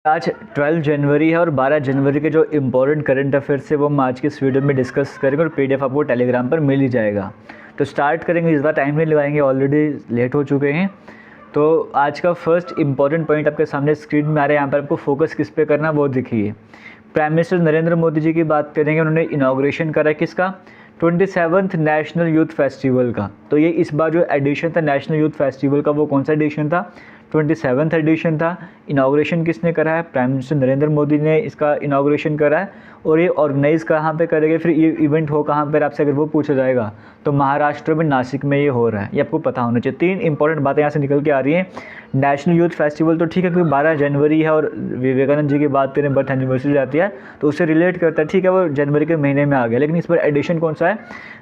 आज 12 जनवरी है और 12 जनवरी के जो इम्पोर्टेंट करंट अफेयर्स है वो हम आज के इस वीडियो में डिस्कस करेंगे और पीडीएफ आपको टेलीग्राम पर मिल ही जाएगा। तो स्टार्ट करेंगे, इस बार टाइम नहीं लगाएंगे, ऑलरेडी लेट हो चुके हैं। तो आज का फर्स्ट इंपॉर्टेंट पॉइंट आपके सामने स्क्रीन में आ रहा है, यहाँ पर आपको फोकस किस पे करना है वो देखिए। प्राइम मिनिस्टर नरेंद्र मोदी जी की बात करेंगे, उन्होंने इनाग्रेशन करा किसका, 27th नेशनल यूथ फेस्टिवल का। तो ये इस बार जो एडिशन था नेशनल यूथ फेस्टिवल का वो कौन सा एडिशन था, 27th एडिशन था। इनाग्रेशन किसने करा है, प्राइम मिनिस्टर नरेंद्र मोदी ने इसका इनाग्रेशन करा है। और ये ऑर्गेनाइज़ कहाँ पे करेंगे, फिर ये इवेंट हो कहाँ पर, आपसे अगर वो पूछा जाएगा तो महाराष्ट्र में नासिक में ये हो रहा है। ये आपको पता होना चाहिए। तीन इंपॉर्टेंट बातें यहाँ से निकल के आ रही हैं। नेशनल यूथ फेस्टिवल तो ठीक है क्योंकि 12 जनवरी है और विवेकानंद जी की बात करें बर्थ एनिवर्सरी जाती है तो उससे रिलेट करता है, ठीक है वो जनवरी के महीने में आ गया। लेकिन इस पर एडिशन कौन सा है,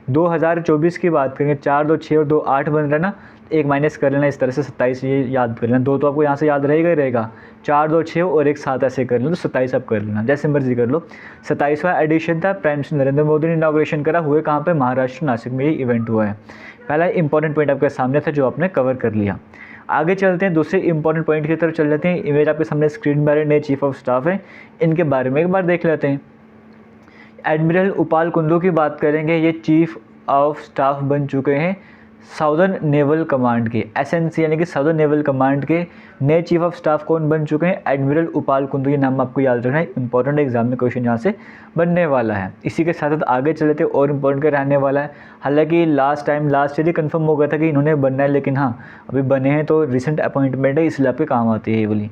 2024 की बात करेंगे। 4 2 6 और 2 8 बन रहा है ना, एक माइनस कर लेना, इस तरह से 27 ये याद कर लेना। दो तो आपको यहाँ से याद रहेगा ही रहेगा, 4 2 6 और एक 7 ऐसे कर लेना, तो 27 आप कर लेना, जैसे मर्जी कर लो। 27वां एडिशन था, प्राइम मिनिस्टर नरेंद्र मोदी ने इनाग्रेशन करा, हुए कहाँ पे, महाराष्ट्र नासिक में ही इवेंट हुआ है। पहला इंपॉर्टेंट पॉइंट आपके सामने था जो आपने कवर कर लिया। आगे चलते हैं, दूसरे इंपॉर्टेंट पॉइंट की तरफ चल जाते हैं। इमेज आपके सामने स्क्रीन पर नए चीफ ऑफ स्टाफ है, इनके बारे में एक बार देख लेते हैं। एडमिरल उपाल कुंदू की बात करेंगे, ये चीफ ऑफ स्टाफ बन चुके हैं साउदर्न नेवल कमांड के, एसएनसी यानी कि साउदर्न नेवल कमांड के नए चीफ ऑफ स्टाफ कौन बन चुके हैं, एडमिरल उपाल कुंदू। ये नाम आपको याद रखना है, इंपॉर्टेंट एग्जाम में क्वेश्चन यहाँ से बनने वाला है। इसी के साथ साथ आगे चले थे और इंपॉर्टेंट का रहने वाला है। हालांकि लास्ट ईयर ही कंफर्म हो गया था कि इन्होंने बनना है, लेकिन हाँ अभी बने हैं तो रिसेंट अपॉइंटमेंट है, इसलिए आपके काम आती है ये वाली।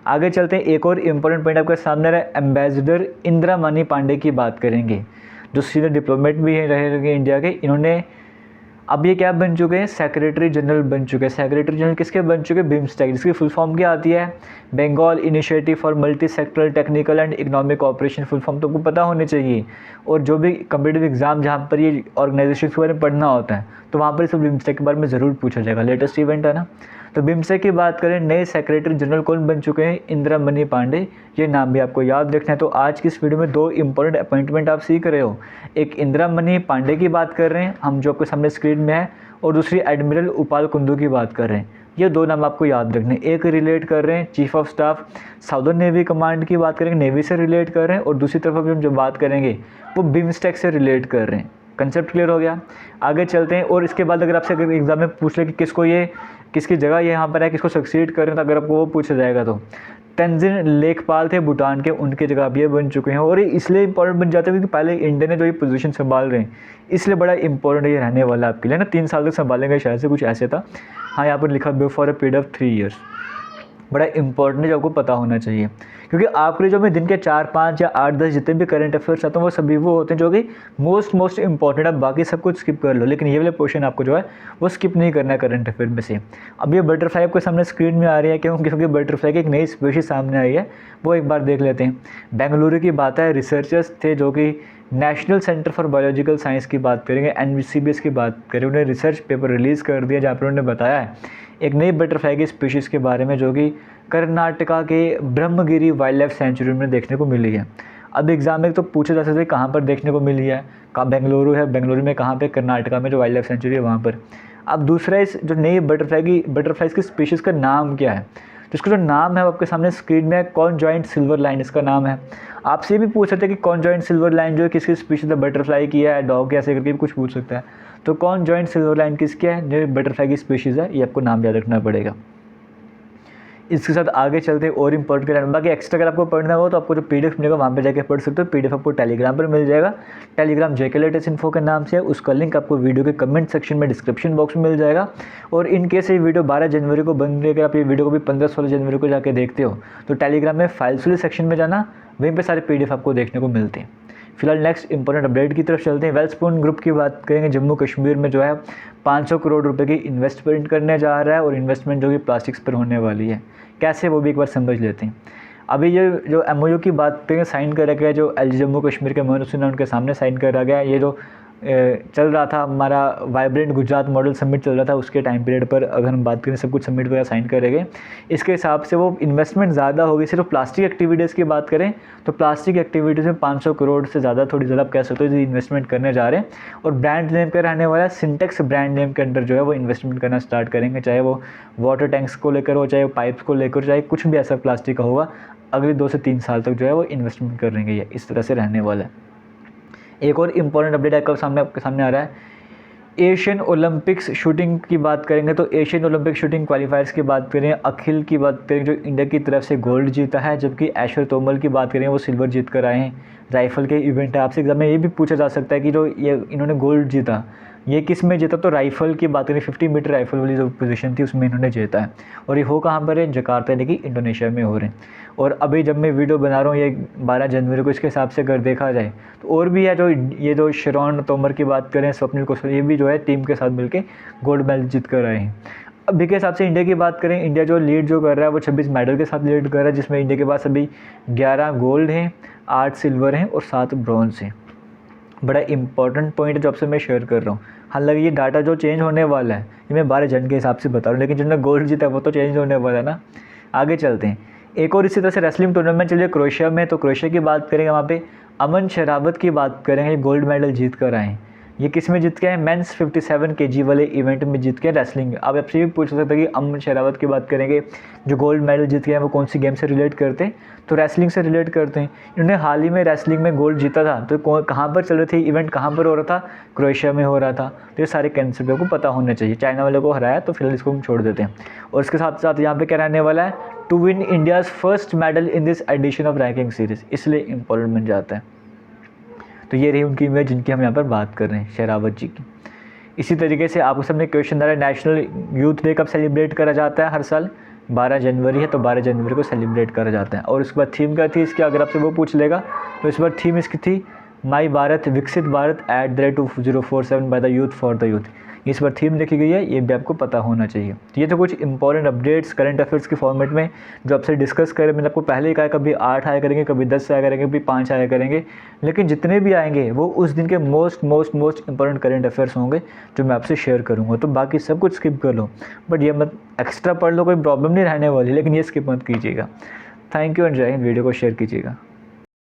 आगे चलते हैं, एक और इम्पोर्टेंट पॉइंट आपके सामने रहा, एम्बेसडर इंदिरा मनी पांडे की बात करेंगे, जो सीनियर डिप्लोमेट भी रहे इंडिया के। इन्होंने अब ये क्या बन चुके हैं, सेक्रेटरी जनरल बन चुके हैं। सेक्रेटरी जनरल किसके बन चुके हैं, बिम्स्टेक, जिसकी फुल फॉर्म क्या आती है, Bengal initiative for multi sectoral technical and economic cooperation. Full form तो आपको पता होनी चाहिए। और जो भी कम्पिटिटिव एग्जाम जहाँ पर ये ऑर्गेनाइजेशन के बारे में पढ़ना होता है तो वहाँ पर इस बिम्स्टेक के बारे में ज़रूर पूछा जाएगा, लेटेस्ट इवेंट है ना। तो बिम्स्टेक की बात करें, नए सेक्रेटरी जनरल कौन बन चुके हैं, इंदिरा मनी पांडे। ये नाम भी आपको याद रखना है। तो आज की इस वीडियो में दो इंपॉर्टेंट अपॉइंटमेंट आप सीख रहे हो, एक इंदिरा मनी पांडे की बात कर रहे हैं हम जो आपके सामने स्क्रीन में है, और दूसरी एडमिरल उपाल कुंदू की बात कर रहे हैं। ये दो नाम आपको याद रखने, एक रिलेट कर रहे हैं chief of staff southern navy command की बात करेंगे, नेवी से रिलेट कर रहे हैं, और दूसरी तरफ हम जो बात करेंगे वो बिम्स्टेक से रिलेट कर रहे हैं। कंसेप्ट क्लियर हो गया। आगे चलते हैं, और इसके बाद अगर आपसे अगर एग्जाम में पूछ ले कि किसको ये किसकी जगह ये यहाँ पर है, किसको सक्सीड कर रहे हैं, तो अगर आपको वो पूछा जाएगा तो तेंजिन लेखपाल थे भूटान के, उनकी जगह अब ये बन चुके हैं। और ये इसलिए इंपॉर्टेंट बन जाते हैं क्योंकि पहले इंडिया ने जो ये पोजीशन संभाल रहे हैं, इसलिए बड़ा इंपॉर्टेंट ये रहने वाला है आपके लिए ना। 3 साल तक संभालेंगे शायद से, कुछ ऐसे था। हाँ यहाँ पर लिखा before a period of 3 years, बड़ा इंपॉर्टेंट है जो आपको पता होना चाहिए। क्योंकि आपके लिए जो मैं दिन के 4 5 या 8 10 जितने भी करंट अफेयर्स आते हैं वो सभी वो होते हैं जो कि मोस्ट इंपॉर्टेंट है। बाकी सब कुछ स्किप कर लो, लेकिन ये वाले क्वेश्चन आपको जो है वो स्किप नहीं करना है करंट अफेयर में से। अब ये बटरफ्लाई आपके सामने स्क्रीन में आ रही है, क्योंकि बटरफ्लाई की एक नई स्पीशीज सामने आई है, वो एक बार देख लेते हैं। बेंगलुरु की बात है, रिसर्चर्स थे जो कि national centre for biological science की बात करेंगे, NBCBS की बात करें, उन्होंने रिसर्च पेपर रिलीज़ कर दिया जहाँ पर उन्होंने बताया है एक नई बटरफ्लाई की स्पीशीज़ के बारे में जो कि कर्नाटका के ब्रह्मगिरी वाइल्ड लाइफ सेंचुरी में देखने को मिली है। अब एग्जाम में तो पूछा जा सकता है कहाँ पर देखने को मिली है, कहाँ बेंगलुरु है, बेंगलुरु में कहाँ पे, कर्नाटका में जो वाइल्ड लाइफ सेंचुरी है वहाँ पर। अब दूसरा इस जो नई बटरफ्लाइज की स्पीशीज़ का नाम क्या है, तो इसका जो नाम है वो आपके सामने स्क्रीन में है, कॉन्जॉइंट सिल्वर लाइन इसका नाम है। आपसे भी पूछ सकते हैं कि कॉन्जॉइंट सिल्वर लाइन जो है किसकी स्पीशीज़ है, बटरफ्लाई की है, डॉग ऐसे करके भी कुछ पूछ सकता है। तो कॉन्जॉइंट सिल्वर लाइन किसकी है, जो बटरफ्लाई की स्पीशीज़ है, ये आपको नाम याद रखना पड़ेगा। इसके साथ आगे चलते हैं और इम्पोर्टेंट के बाकी एक्स्ट्रा अगर आपको पढ़ना हो तो आपको जो PDF मिलेगा वहाँ पे जाके पढ़ सकते हो। PDF आपको टेलीग्राम पर मिल जाएगा, टेलीग्राम JK लेटेस्ट इन्फो के नाम से है। उसका लिंक आपको वीडियो के कमेंट सेक्शन में डिस्क्रिप्शन बॉक्स में मिल जाएगा। और इन केस ये वीडियो 12 जनवरी को बन रही है, अगर आप ये वीडियो को भी 15-16 जनवरी को जाके देखते हो तो टेलीग्राम में फाइल्स सेक्शन में जाना, वहीं पर सारे PDF आपको देखने को मिलते हैं। फिलहाल नेक्स्ट इंपॉर्टेंट अपडेट की तरफ चलते हैं। वेल्सपून ग्रुप की बात करेंगे, जम्मू कश्मीर में जो है 500 करोड़ रुपए की इन्वेस्टमेंट करने जा रहा है, और इन्वेस्टमेंट जो कि प्लास्टिक्स पर होने वाली है, कैसे वो भी एक बार समझ लेते हैं। अभी ये जो MOU की बात करेंगे साइन करा गया, जो LG जम्मू कश्मीर के मनोज सिन्हा उनके सामने साइन करा गया। ये जो चल रहा था हमारा वाइब्रेंट गुजरात मॉडल समिट चल रहा था, उसके टाइम पीरियड पर अगर हम बात करें सब कुछ समिट वगैरह साइन करेंगे, इसके हिसाब से वो इन्वेस्टमेंट ज़्यादा होगी। सिर्फ प्लास्टिक एक्टिविटीज़ की बात करें तो प्लास्टिक एक्टिविटीज़ में 500 करोड़ से ज़्यादा, थोड़ी ज़्यादा आप कह सकते हो, इन्वेस्टमेंट करने जा रहे हैं। और ब्रांड नेम पे रहने वाला सिंटेक्स ब्रांड नेम के अंडर जो है वो इन्वेस्टमेंट करना स्टार्ट करेंगे, चाहे वो वाटर टैंक्स को लेकर हो, चाहे वो पाइप्स को लेकर, चाहे कुछ भी ऐसा प्लास्टिक का होगा, अगले 2 से 3 साल तक जो है वो इन्वेस्टमेंट करेंगे, ये इस तरह से रहने वाला है। एक और इम्पॉर्टेंट अपडेट आपके सामने आ रहा है, एशियन ओलंपिक्स शूटिंग की बात करेंगे तो एशियन ओलंपिक शूटिंग क्वालिफायर्स की बात करें, अखिल की बात करें जो इंडिया की तरफ से गोल्ड जीता है, जबकि ऐश्वर्य तोमर की बात करें वो सिल्वर जीत कर आए हैं। राइफ़ल के इवेंट है, आपसे एग्जाम में ये भी पूछा जा सकता है कि जो ये इन्होंने गोल्ड जीता ये किस में जीता, तो राइफ़ल की बात करें 50 मीटर राइफ़ल वाली जो पोजीशन थी उसमें इन्होंने जीता है। और ये हो कहाँ पर है, जकार्ता यानी कि इंडोनेशिया में हो रहे हैं। और अभी जब मैं वीडियो बना रहा हूँ ये 12 जनवरी को, इसके हिसाब से अगर देखा जाए तो और भी है, जो ये जो शरॉन तोमर की बात करें, स्वप्निल कौशल, ये भी जो है टीम के साथ मिलके गोल्ड मेडल जीत कर आए हैं। अभी के हिसाब से इंडिया की बात करें, इंडिया जो लीड जो कर रहा है वो 26 मेडल के साथ लीड कर रहा है, जिसमें इंडिया के पास अभी 11 गोल्ड हैं, 8 सिल्वर हैं और 7 ब्रॉन्ज हैं। बड़ा इंपॉर्टेंट पॉइंट है जो आपसे मैं शेयर कर रहा हूँ। हालांकि ये डाटा जो चेंज होने वाला है ये मैं 12 जन के हिसाब से बता रहा हूँ, लेकिन जिन्होंने गोल्ड जीता है वो तो चेंज होने वाला है ना। आगे चलते हैं, एक और इसी तरह से रेसलिंग टूर्नामेंट चलिए क्रोएशिया में, तो क्रोएशिया की बात करेंगे, वहाँ पे अमन शेरावत की बात करेंगे, गोल्ड मेडल जीत कर आए हैं। ये किस में जीत के हैं, मेंस 57 kg वाले इवेंट में जीत के हैं रेसलिंग में। आप आपसे भी पूछ सकते हैं कि अमन शेरावत की बात करेंगे जो गोल्ड मेडल जीत के हैं वो कौन सी गेम से रिलेट करते हैं, तो रेसलिंग से रिलेट करते हैं। इन्होंने हाल ही में रेसलिंग में गोल्ड जीता था, तो कहाँ पर चल रही थी इवेंट, कहाँ पर हो रहा था, क्रोएशिया में हो रहा था। तो ये सारे कंसेप्ट को पता होने चाहिए। चाइना वाले को हराया तो फिलहाल इसको हम छोड़ देते हैं। और इसके साथ साथ यहाँ पे क्या रहने वाला है, to win India's first medal in this edition of ranking series, इसलिए इंपॉर्टेंट बन जाता है। तो ये रही उनकी इमेज जिनकी हम यहाँ पर बात कर रहे हैं, शेरावत जी की। इसी तरीके से आपको सबने क्वेश्चन दे रहा है, नेशनल यूथ डे कब सेलिब्रेट करा जाता है हर साल, 12 जनवरी है, तो 12 जनवरी को सेलिब्रेट करा जाता है। और उसके बाद थीम क्या थी इसकी, अगर आपसे वो पूछ लेगा तो इस बार थीम इसकी थी माई भारत विकसित Bharat @2047 by the youth for the youth. इस पर थीम लिखी गई है, ये भी आपको पता होना चाहिए। तो ये तो कुछ इंपॉर्टेंट अपडेट्स करंट अफेयर्स के फॉर्मेट में जो आपसे डिस्कस करें। मैंने आपको पहले ही कहा कभी 8 आया करेंगे, कभी 10 आया करेंगे, कभी 5 आया करेंगे, लेकिन जितने भी आएंगे वो उस दिन के मोस्ट इंपॉर्टेंट करंट अफेयर्स होंगे जो मैं आपसे शेयर करूँगा। तो बाकी सब कुछ स्किप कर लो, बट ये मत एक्स्ट्रा पढ़ लो, कोई प्रॉब्लम नहीं रहने वाली, लेकिन ये स्किप मत कीजिएगा। थैंक यू एंड जय हिंद। वीडियो को शेयर कीजिएगा।